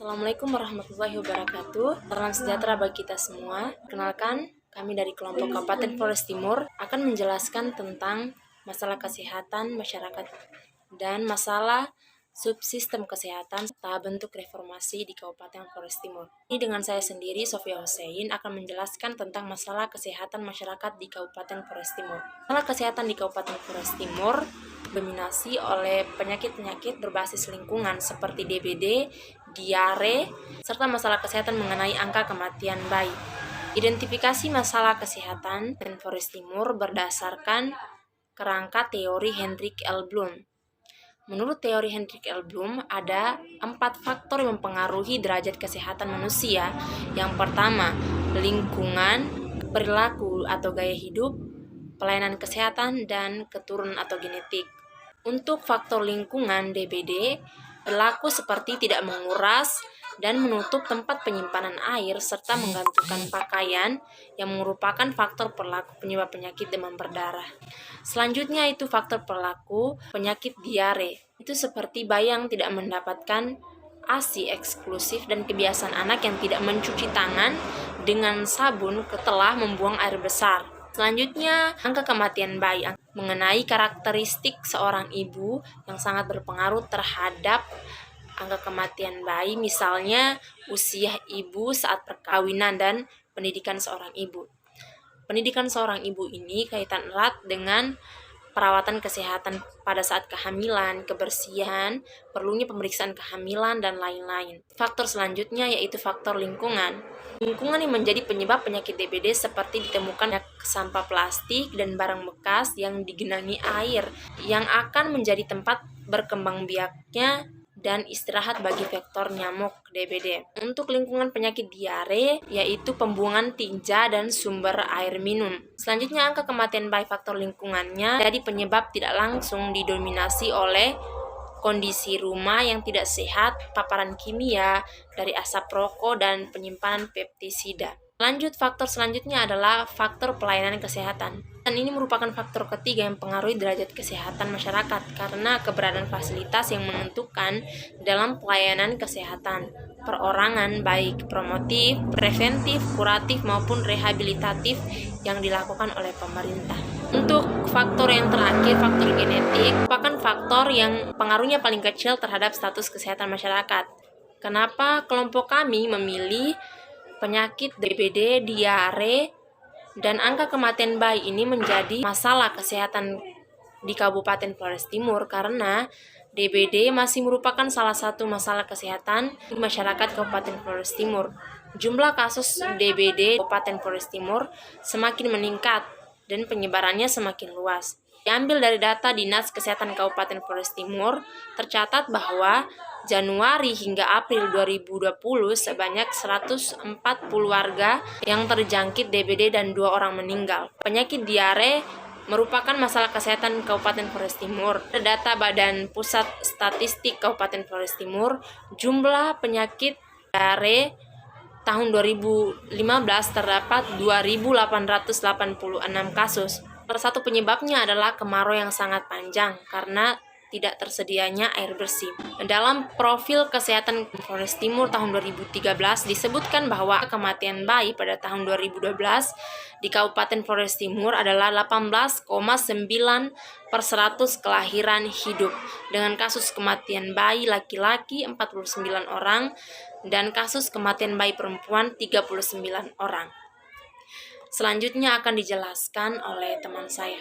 Assalamualaikum warahmatullahi wabarakatuh. Salam sejahtera bagi kita semua. Kenalkan, kami dari kelompok Kabupaten Flores Timur akan menjelaskan tentang masalah kesehatan masyarakat dan masalah subsistem kesehatan serta bentuk reformasi di Kabupaten Flores Timur. Ini dengan saya sendiri, Sofia Hussein, akan menjelaskan tentang masalah kesehatan masyarakat di Kabupaten Flores Timur. Masalah kesehatan di Kabupaten Flores Timur dominasi oleh penyakit-penyakit berbasis lingkungan seperti DBD, diare, serta masalah kesehatan mengenai angka kematian bayi. Identifikasi masalah kesehatan di Flores Timur berdasarkan kerangka teori Hendrik L. Bloom. Menurut teori Hendrik L. Bloom, ada 4 faktor yang mempengaruhi derajat kesehatan manusia. Yang pertama, lingkungan, perilaku atau gaya hidup, pelayanan kesehatan, dan keturunan atau genetik. Untuk faktor lingkungan DBD, berlaku seperti tidak menguras dan menutup tempat penyimpanan air serta menggantungkan pakaian yang merupakan faktor perilaku penyebab penyakit demam berdarah. Selanjutnya itu faktor perilaku penyakit diare. Itu seperti bayi yang tidak mendapatkan ASI eksklusif dan kebiasaan anak yang tidak mencuci tangan dengan sabun setelah membuang air besar. Selanjutnya, angka kematian bayi mengenai karakteristik seorang ibu yang sangat berpengaruh terhadap angka kematian bayi, misalnya usia ibu saat perkawinan dan pendidikan seorang ibu. Pendidikan seorang ibu ini kaitan erat dengan perawatan kesehatan pada saat kehamilan, kebersihan, perlunya pemeriksaan kehamilan, dan lain-lain. Faktor selanjutnya yaitu faktor lingkungan. Lingkungan yang menjadi penyebab penyakit DBD seperti ditemukan sampah plastik dan barang bekas yang digenangi air yang akan menjadi tempat berkembang biaknya dan istirahat bagi vektor nyamuk DBD. Untuk lingkungan penyakit diare, yaitu pembuangan tinja dan sumber air minum. Selanjutnya, angka kematian bayi faktor lingkungannya jadi penyebab tidak langsung didominasi oleh kondisi rumah yang tidak sehat, paparan kimia dari asap rokok, dan penyimpanan pestisida. Lanjut, faktor selanjutnya adalah faktor pelayanan kesehatan. Dan ini merupakan faktor ketiga yang mempengaruhi derajat kesehatan masyarakat karena keberadaan fasilitas yang menentukan dalam pelayanan kesehatan perorangan baik promotif, preventif, kuratif maupun rehabilitatif yang dilakukan oleh pemerintah. Untuk faktor yang terakhir, faktor genetik, merupakan faktor yang pengaruhnya paling kecil terhadap status kesehatan masyarakat. Kenapa kelompok kami memilih penyakit DBD, diare, dan angka kematian bayi ini menjadi masalah kesehatan di Kabupaten Flores Timur karena DBD masih merupakan salah satu masalah kesehatan di masyarakat Kabupaten Flores Timur. Jumlah kasus DBD Kabupaten Flores Timur semakin meningkat dan penyebarannya semakin luas. Diambil dari data Dinas Kesehatan Kabupaten Flores Timur, tercatat bahwa Januari hingga April 2020 sebanyak 140 warga yang terjangkit DBD dan 2 orang meninggal. Penyakit diare merupakan masalah kesehatan Kabupaten Flores Timur. Data Badan Pusat Statistik Kabupaten Flores Timur, jumlah penyakit diare tahun 2015 terdapat 2.886 kasus. Salah satu penyebabnya adalah kemarau yang sangat panjang karena tidak tersedianya air bersih. Dalam profil kesehatan Flores Timur tahun 2013 disebutkan bahwa kematian bayi pada tahun 2012 di Kabupaten Flores Timur adalah 18,9 per 100 kelahiran hidup, dengan kasus kematian bayi laki-laki 49 orang dan kasus kematian bayi perempuan 39 orang. Selanjutnya akan dijelaskan oleh teman saya.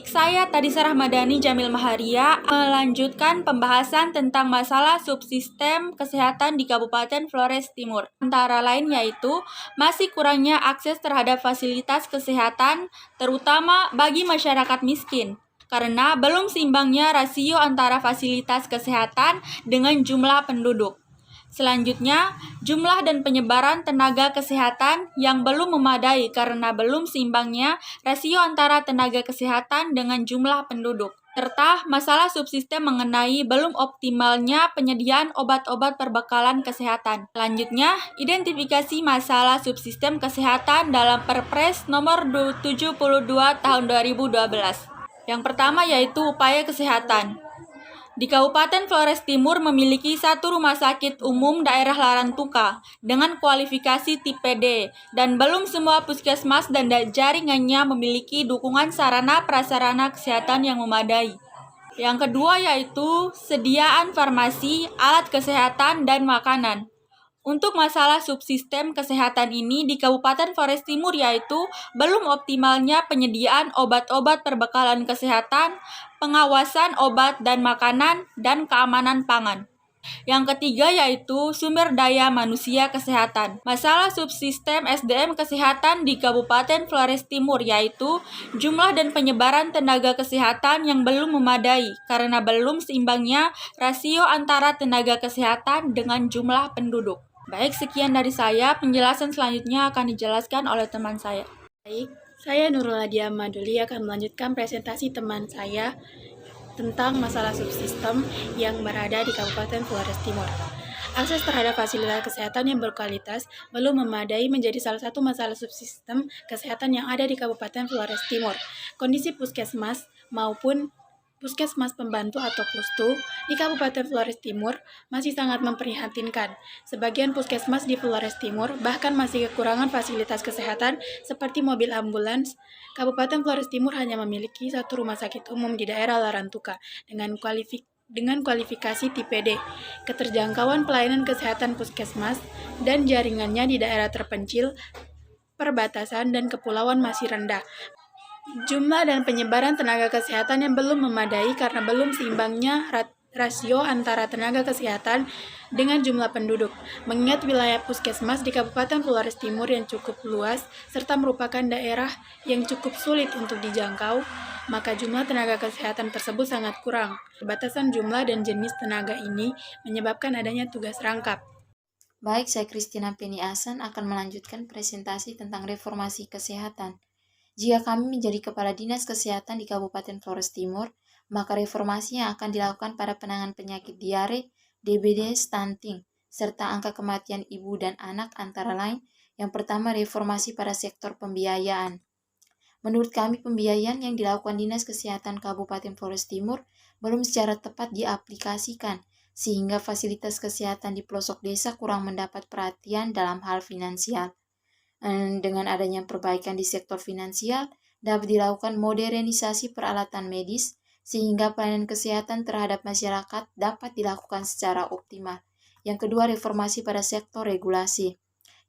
Saya Tadisa Rahmadani Jamil Maharia melanjutkan pembahasan tentang masalah subsistem kesehatan di Kabupaten Flores Timur. Antara lain yaitu masih kurangnya akses terhadap fasilitas kesehatan terutama bagi masyarakat miskin karena belum seimbangnya rasio antara fasilitas kesehatan dengan jumlah penduduk. Selanjutnya, jumlah dan penyebaran tenaga kesehatan yang belum memadai karena belum seimbangnya rasio antara tenaga kesehatan dengan jumlah penduduk, serta masalah subsistem mengenai belum optimalnya penyediaan obat-obat perbekalan kesehatan. Selanjutnya, identifikasi masalah subsistem kesehatan dalam Perpres nomor 72 tahun 2012. Yang pertama yaitu upaya kesehatan. Di Kabupaten Flores Timur memiliki satu rumah sakit umum daerah Larantuka dengan kualifikasi tipe D dan belum semua puskesmas dan jaringannya memiliki dukungan sarana prasarana kesehatan yang memadai. Yang kedua yaitu sediaan farmasi, alat kesehatan, dan makanan. Untuk masalah subsistem kesehatan ini di Kabupaten Flores Timur yaitu belum optimalnya penyediaan obat-obat perbekalan kesehatan, pengawasan obat dan makanan, dan keamanan pangan. Yang ketiga yaitu sumber daya manusia kesehatan. Masalah subsistem SDM kesehatan di Kabupaten Flores Timur yaitu jumlah dan penyebaran tenaga kesehatan yang belum memadai karena belum seimbangnya rasio antara tenaga kesehatan dengan jumlah penduduk. Baik, sekian dari saya. Penjelasan selanjutnya akan dijelaskan oleh teman saya. Baik, saya Nurul Nadia Maduli akan melanjutkan presentasi teman saya tentang masalah subsistem yang berada di Kabupaten Flores Timur. Akses terhadap fasilitas kesehatan yang berkualitas belum memadai menjadi salah satu masalah subsistem kesehatan yang ada di Kabupaten Flores Timur. Kondisi puskesmas maupun Puskesmas Pembantu atau Pustu di Kabupaten Flores Timur masih sangat memprihatinkan. Sebagian puskesmas di Flores Timur bahkan masih kekurangan fasilitas kesehatan seperti mobil ambulans. Kabupaten Flores Timur hanya memiliki satu rumah sakit umum di daerah Larantuka dengan kualifikasi tipe D. Keterjangkauan pelayanan kesehatan puskesmas dan jaringannya di daerah terpencil, perbatasan, dan kepulauan masih rendah. Jumlah dan penyebaran tenaga kesehatan yang belum memadai karena belum seimbangnya rasio antara tenaga kesehatan dengan jumlah penduduk. Mengingat wilayah puskesmas di Kabupaten Flores Timur yang cukup luas serta merupakan daerah yang cukup sulit untuk dijangkau, maka jumlah tenaga kesehatan tersebut sangat kurang. Batasan jumlah dan jenis tenaga ini menyebabkan adanya tugas rangkap. Baik, saya Christina Peniasan akan melanjutkan presentasi tentang reformasi kesehatan. Jika kami menjadi Kepala Dinas Kesehatan di Kabupaten Flores Timur, maka reformasi yang akan dilakukan pada penanganan penyakit diare, DBD, stunting, serta angka kematian ibu dan anak antara lain. Yang pertama, reformasi pada sektor pembiayaan. Menurut kami, pembiayaan yang dilakukan Dinas Kesehatan Kabupaten Flores Timur belum secara tepat diaplikasikan, sehingga fasilitas kesehatan di pelosok desa kurang mendapat perhatian dalam hal finansial. Dengan adanya perbaikan di sektor finansial, dapat dilakukan modernisasi peralatan medis, sehingga pelayanan kesehatan terhadap masyarakat dapat dilakukan secara optimal. Yang kedua, reformasi pada sektor regulasi.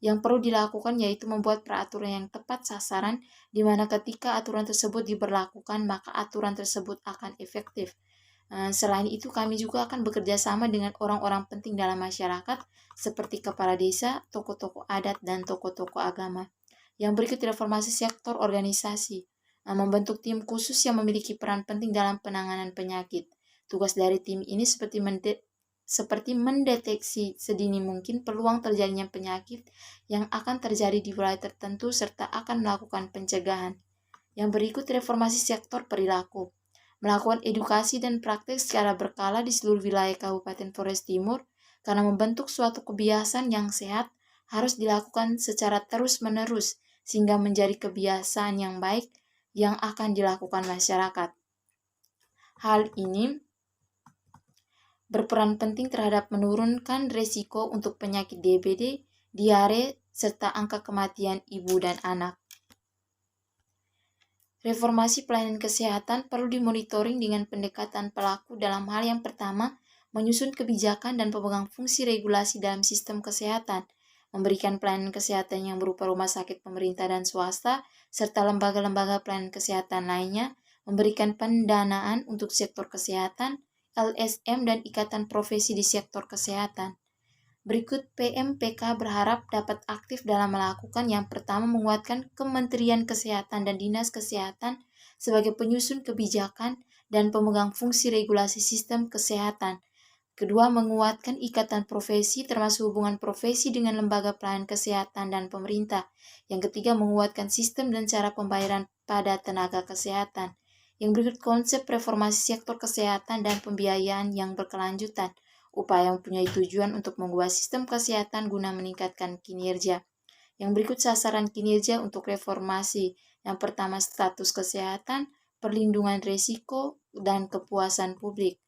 Yang perlu dilakukan yaitu membuat peraturan yang tepat sasaran, di mana ketika aturan tersebut diberlakukan, maka aturan tersebut akan efektif. Selain itu, kami juga akan bekerja sama dengan orang-orang penting dalam masyarakat, seperti kepala desa, tokoh-tokoh adat, dan tokoh-tokoh agama. Yang berikut, reformasi sektor organisasi. Membentuk tim khusus yang memiliki peran penting dalam penanganan penyakit. Tugas dari tim ini seperti mendeteksi sedini mungkin peluang terjadinya penyakit yang akan terjadi di wilayah tertentu serta akan melakukan pencegahan. Yang berikut, reformasi sektor perilaku. Melakukan edukasi dan praktek secara berkala di seluruh wilayah Kabupaten Flores Timur, karena membentuk suatu kebiasaan yang sehat harus dilakukan secara terus-menerus sehingga menjadi kebiasaan yang baik yang akan dilakukan masyarakat. Hal ini berperan penting terhadap menurunkan risiko untuk penyakit DBD, diare, serta angka kematian ibu dan anak. Reformasi pelayanan kesehatan perlu dimonitoring dengan pendekatan pelaku dalam hal yang pertama, menyusun kebijakan dan pemegang fungsi regulasi dalam sistem kesehatan, memberikan pelayanan kesehatan yang berupa rumah sakit pemerintah dan swasta, serta lembaga-lembaga pelayanan kesehatan lainnya, memberikan pendanaan untuk sektor kesehatan, LSM dan ikatan profesi di sektor kesehatan. Berikut, PMPK berharap dapat aktif dalam melakukan yang pertama, menguatkan Kementerian Kesehatan dan Dinas Kesehatan sebagai penyusun kebijakan dan pemegang fungsi regulasi sistem kesehatan. Kedua, menguatkan ikatan profesi termasuk hubungan profesi dengan lembaga pelayanan kesehatan dan pemerintah. Yang ketiga, menguatkan sistem dan cara pembayaran pada tenaga kesehatan. Yang berikut, konsep reformasi sektor kesehatan dan pembiayaan yang berkelanjutan. Upaya mempunyai tujuan untuk mengubah sistem kesehatan guna meningkatkan kinerja. Yang berikut, sasaran kinerja untuk reformasi. Yang pertama, status kesehatan, perlindungan risiko, dan kepuasan publik.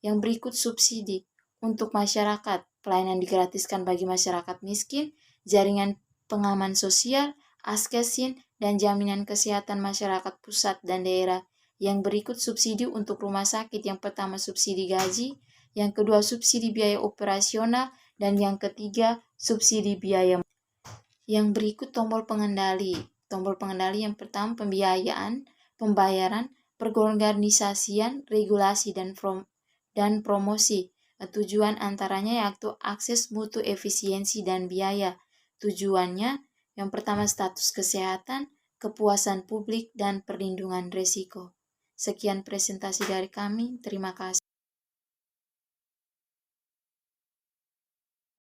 Yang berikut subsidi untuk masyarakat, pelayanan digratiskan bagi masyarakat miskin, jaringan pengaman sosial, askesin, dan jaminan kesehatan masyarakat pusat dan daerah. Yang berikut subsidi untuk rumah sakit, yang pertama subsidi gaji, yang kedua subsidi biaya operasional, dan yang ketiga subsidi biaya. Yang berikut tombol pengendali. Tombol pengendali yang pertama pembiayaan, pembayaran, perorganisasian, regulasi, dan promosi. Tujuan antaranya yaitu akses mutu, efisiensi, dan biaya. Tujuannya yang pertama status kesehatan, kepuasan publik, dan perlindungan risiko. Sekian presentasi dari kami. Terima kasih.